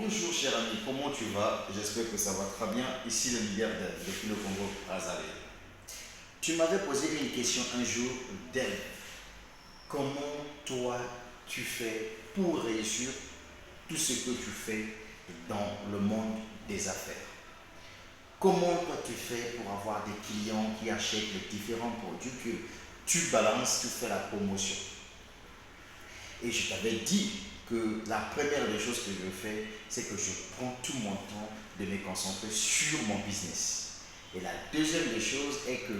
Bonjour cher ami, comment tu vas? J'espère que ça va très bien. Ici le leader depuis le Congo, Brazzaville. Tu m'avais posé une question un jour, Dave. Comment toi tu fais pour réussir tout ce que tu fais dans le monde des affaires? Comment toi tu fais pour avoir des clients qui achètent les différents produits que tu balances, tu fais la promotion? Et je t'avais dit que la première des choses que je fais, c'est que je prends tout mon temps de me concentrer sur mon business. Et la deuxième des choses est que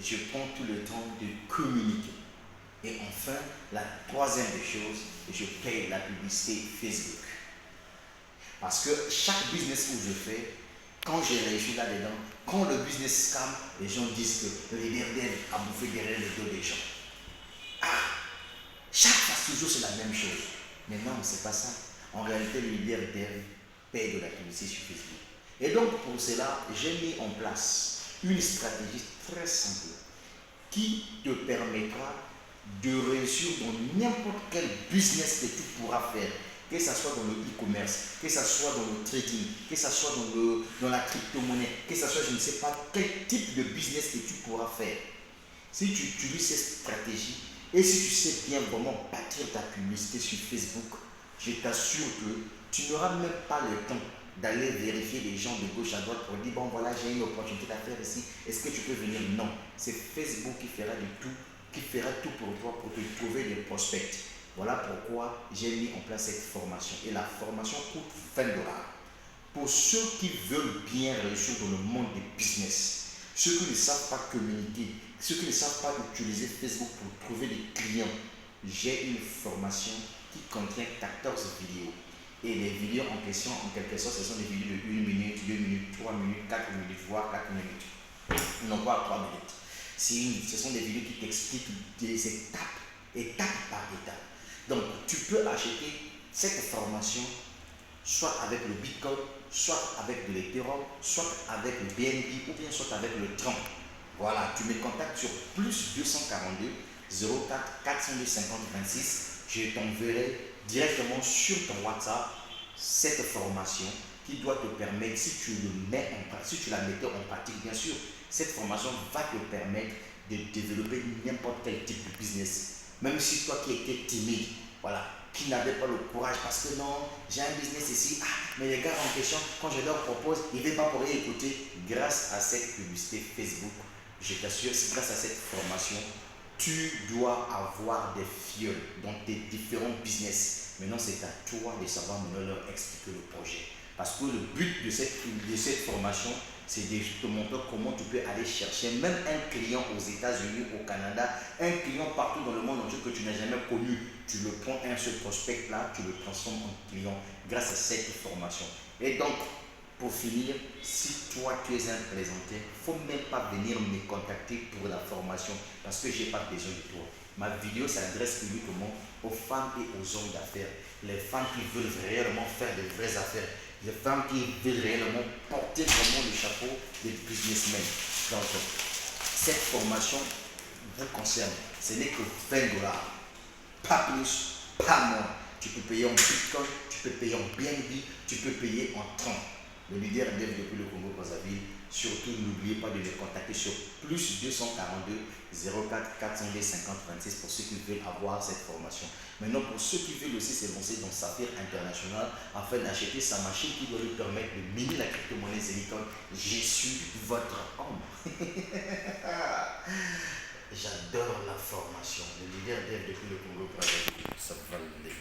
je prends tout le temps de communiquer. Et enfin, la troisième des choses, je paye la publicité Facebook. Parce que chaque business où je fais, quand j'ai réussi là-dedans, quand le business scam, les gens disent que le leader a bouffé derrière le dos des gens. Chaque fois, toujours, c'est la même chose. Mais non, c'est pas ça. En réalité, le leader paye de la publicité sur Facebook. Et donc, pour cela, j'ai mis en place une stratégie très simple qui te permettra de réussir dans n'importe quel business que tu pourras faire, que ce soit dans le e-commerce, que ce soit dans le trading, que ce soit dans la crypto-monnaie, que ce soit je ne sais pas quel type de business que tu pourras faire. Si tu utilises cette stratégie et si tu sais bien vraiment bâtir ta publicité sur Facebook, je t'assure que tu n'auras même pas le temps d'aller vérifier les gens de gauche à droite pour dire bon voilà j'ai une opportunité d'affaires ici, est-ce que tu peux venir? Non, c'est Facebook qui fera tout pour toi pour te trouver des prospects. Voilà pourquoi j'ai mis en place cette formation et la formation coûte 20 dollars. Pour ceux qui veulent bien réussir dans le monde des business, ceux qui ne savent pas communiquer, ceux qui ne savent pas utiliser Facebook pour trouver des clients, j'ai une formation qui contient 14 vidéos. Et les vidéos en question, en quelque sorte, ce sont des vidéos de 1 minute, 2 minutes, 3 minutes, 4 minutes, voire 4 minutes. Non pas 3 minutes. Ce sont des vidéos qui t'expliquent des étape par étape. Donc, tu peux acheter cette formation soit avec le Bitcoin, soit avec de l'Ethereum, soit avec le BNB ou bien soit avec le Tron. Voilà, tu me contactes sur plus 242 04 402 50 26. Je t'enverrai directement sur ton WhatsApp cette formation qui doit te permettre, si tu la mettais en pratique, bien sûr, cette formation va te permettre de développer n'importe quel type de business. Même si toi qui étais timide, voilà, qui n'avait pas le courage parce que non, j'ai un business ici, mais les gars en question, quand je leur propose, ils ne veulent pas pour y écouter. Grâce à cette publicité Facebook, je t'assure, grâce à cette formation, tu dois avoir des fioles dans tes différents business. Maintenant, c'est à toi de savoir maintenant leur expliquer le projet. Parce que le but de cette formation, c'est de te montrer comment tu peux aller chercher même un client aux États-Unis, au Canada, un client partout dans le monde entier que tu n'as jamais connu. Tu le prends un seul prospect là, tu le transformes en client grâce à cette formation. Et donc, pour finir, si toi tu es un plaisantin, il ne faut même pas venir me contacter pour la formation parce que je n'ai pas besoin de toi. Ma vidéo s'adresse uniquement aux femmes et aux hommes d'affaires. Les femmes qui veulent réellement faire de vraies affaires. Les femmes qui veulent réellement porter vraiment le chapeau des businessmen. Donc, cette formation vous concerne. Ce n'est que 20 dollars. Pas plus, pas moins. Tu peux payer en Bitcoin, tu peux payer en BNB, tu peux payer en Tron. Le leader Dev depuis le Congo Brazzaville. Surtout, n'oubliez pas de les contacter sur plus 242 04 402 50 26 pour ceux qui veulent avoir cette formation. Maintenant, pour ceux qui veulent aussi s'élancer dans sa affaire internationale afin d'acheter sa machine qui doit lui permettre de miner la crypto-monnaie Zélicon, je suis votre homme. J'adore la formation. Le leader Dev depuis le Congo Brazzaville. Ça va l'aider.